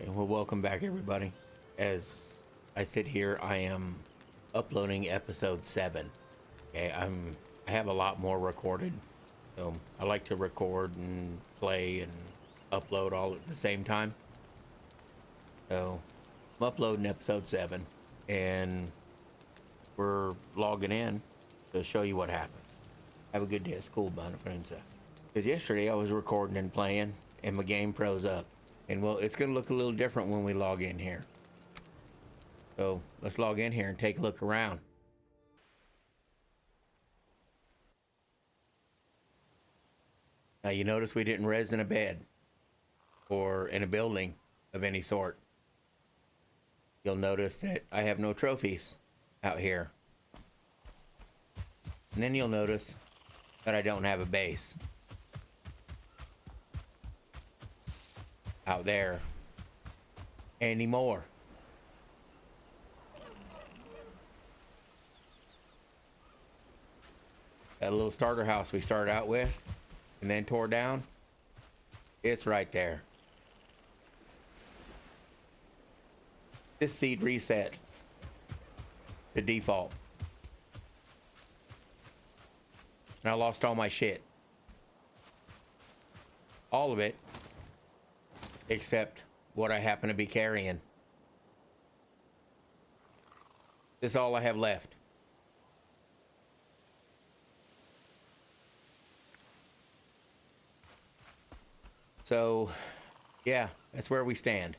Okay, well, welcome back, everybody. As I sit here, I am uploading episode 7. Okay, I have a lot more recorded. So I like to record and play and upload all at the same time. So I'm uploading episode 7, and we're logging in to show you what happened. Have a good day at school, Bana Prinsa. Because yesterday I was recording and playing, and my game froze up. And well, it's going to look a little different when we log in here. So let's log in here and take a look around. Now you notice we didn't res in a bed or in a building of any sort. You'll notice that I have no trophies out here. And then you'll notice that I don't have a base out there anymore. That little starter house we started out with and then tore down, it's right there. This seed reset to default. And I lost all my shit. All of it, except what I happen to be carrying. This is all I have left. So, yeah, that's where we stand.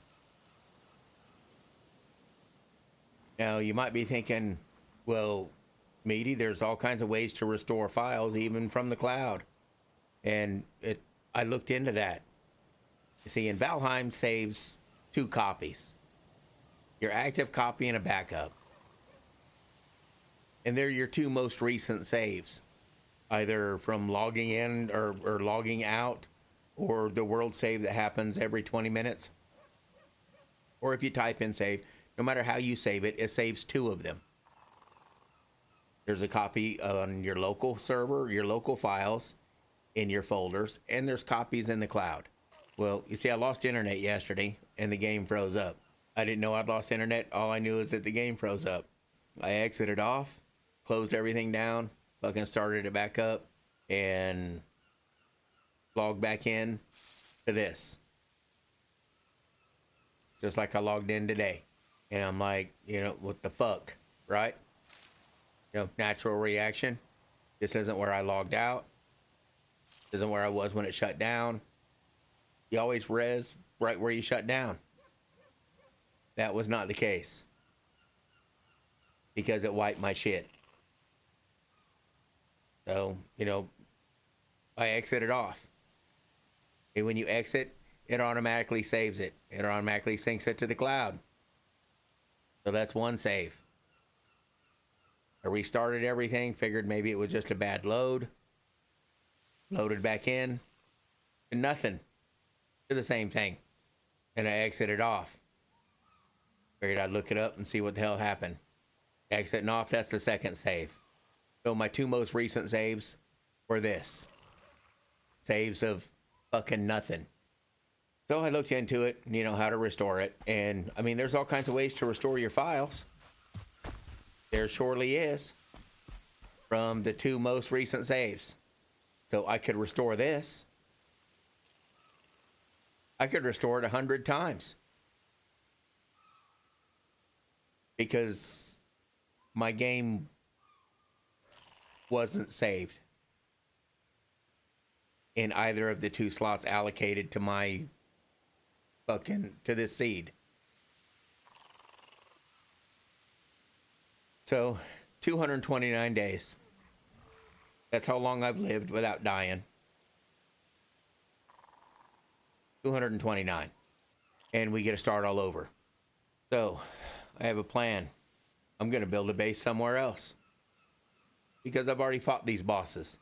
Now, you might be thinking, well, Meaty, there's all kinds of ways to restore files, even from the cloud. And I looked into that. You see, in Valheim saves 2 copies. Your active copy and a backup. And they're your 2 most recent saves. Either from logging in or logging out, or the world save that happens every 20 minutes. Or if you type in save, no matter how you save it, it saves 2 of them. There's a copy on your local server, your local files, in your folders, and there's copies in the cloud. Well, you see, I lost internet yesterday, and the game froze up. I didn't know I'd lost internet. All I knew is that the game froze up. I exited off, closed everything down, fucking started it back up, and logged back in to this. Just like I logged in today. And I'm like, what the fuck, right? Natural reaction. This isn't where I logged out. This isn't where I was when it shut down. You always res right where you shut down. That was not the case. Because it wiped my shit. So, I exited off. And when you exit, it automatically saves it. It automatically syncs it to the cloud. So that's one save. I restarted everything, figured maybe it was just a bad load. Loaded back in, and nothing. Did the same thing. And I exited off. Figured I'd look it up and see what the hell happened. Exiting off, that's the second save. So my 2 most recent saves were this. Saves of fucking nothing. So I looked into it, how to restore it. And, there's all kinds of ways to restore your files. There surely is. From the 2 most recent saves. So I could restore this. I could restore it 100 times. Because my game wasn't saved in either of the 2 slots allocated to my to this seed. So 229 days. That's how long I've lived without dying. 229. And we get to start all over. So I have a plan. I'm going to build a base somewhere else. Because I've already fought these bosses.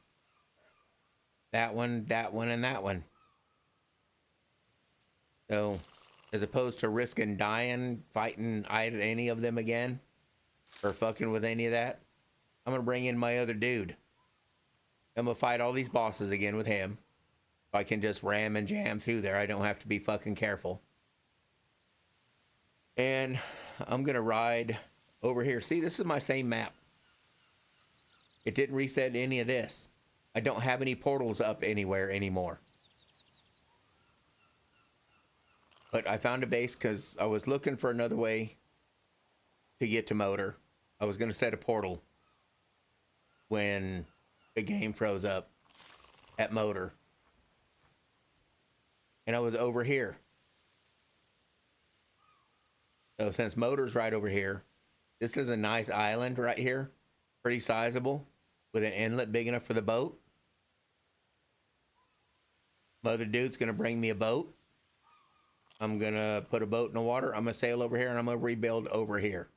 That one, and that one. So, as opposed to risking dying, fighting any of them again, or fucking with any of that, I'm going to bring in my other dude. I'm going to fight all these bosses again with him. I can just ram and jam through there. I don't have to be fucking careful. And I'm going to ride over here. See, this is my same map. It didn't reset any of this. I don't have any portals up anywhere anymore. But I found a base because I was looking for another way to get to Motor. I was going to set a portal when the game froze up at Motor. And I was over here. So since Motor's right over here, this is a nice island right here. Pretty sizable. With an inlet big enough for the boat. Mother dude's going to bring me a boat. I'm going to put a boat in the water. I'm going to sail over here and I'm going to rebuild over here.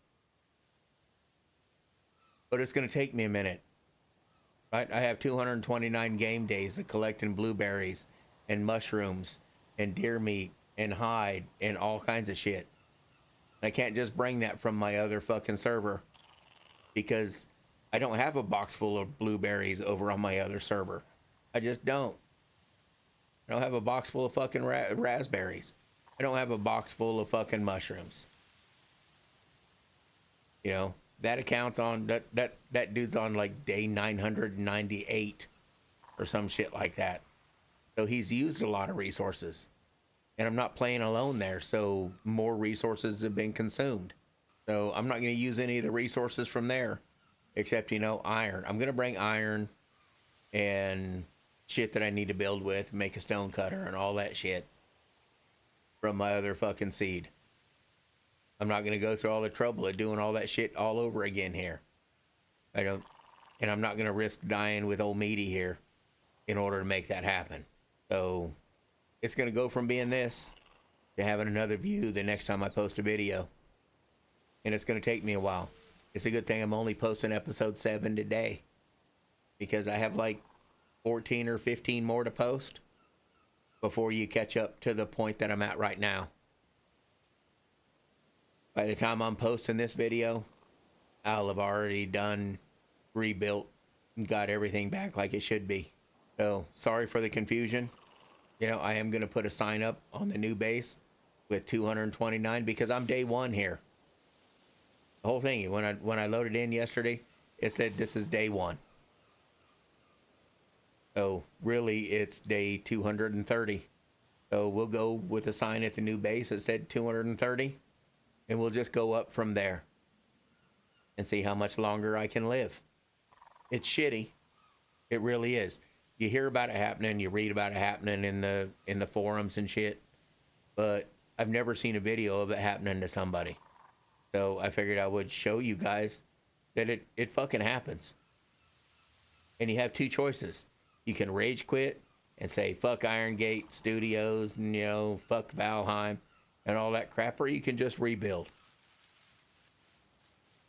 But it's going to take me a minute. Right? I have 229 game days of collecting blueberries and mushrooms and deer meat and hide and all kinds of shit. I can't just bring that from my other fucking server because I don't have a box full of blueberries over on my other server. I just don't. I don't have a box full of fucking raspberries. I don't have a box full of fucking mushrooms. You know, that account's on, that dude's on like day 998 or some shit like that. So he's used a lot of resources. And I'm not playing alone there, so more resources have been consumed. So I'm not going to use any of the resources from there, except, you know, iron. I'm going to bring iron and shit that I need to build with, make a stone cutter and all that shit from my other fucking seed. I'm not going to go through all the trouble of doing all that shit all over again here. I don't, and I'm not going to risk dying with old meaty here in order to make that happen. So it's going to go from being this to having another view the next time I post a video. And it's going to take me a while. It's a good thing I'm only posting episode 7 today, because I have like 14 or 15 more to post before you catch up to the point that I'm at right now. By the time I'm posting this video, I'll have already done, rebuilt, and got everything back like it should be. So sorry for the confusion. You know, I am going to put a sign up on the new base with 229 because I'm day 1 here. The whole thing, when I loaded in yesterday, it said this is day 1. So really it's day 230. So we'll go with a sign at the new base that said 230 and we'll just go up from there and see how much longer I can live. It's shitty. It really is. You hear about it happening, you read about it happening in the forums and shit, but I've never seen a video of it happening to somebody. So I figured I would show you guys that it fucking happens. And you have 2 choices. You can rage quit and say fuck Iron Gate Studios and, you know, fuck Valheim and all that crap, or you can just rebuild.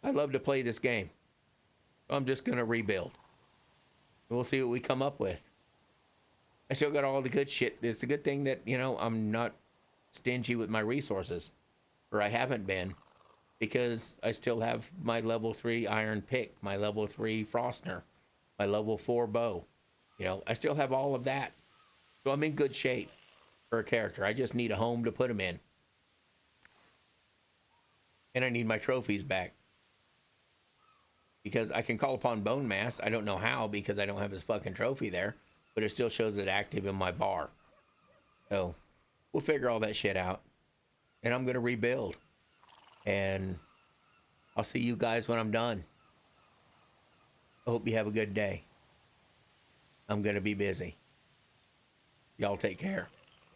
I love to play this game. I'm just gonna rebuild. We'll see what we come up with. I still got all the good shit. It's a good thing that, you know, I'm not stingy with my resources, or I haven't been, because I still have my level 3 iron pick, my level 3 Frostner, my level 4 bow. You know, I still have all of that. So I'm in good shape for a character. I just need a home to put them in. And I need my trophies back. Because I can call upon Bone Mass. I don't know how, because I don't have his fucking trophy there. But it still shows it active in my bar. So we'll figure all that shit out. And I'm going to rebuild. And I'll see you guys when I'm done. I hope you have a good day. I'm going to be busy. Y'all take care.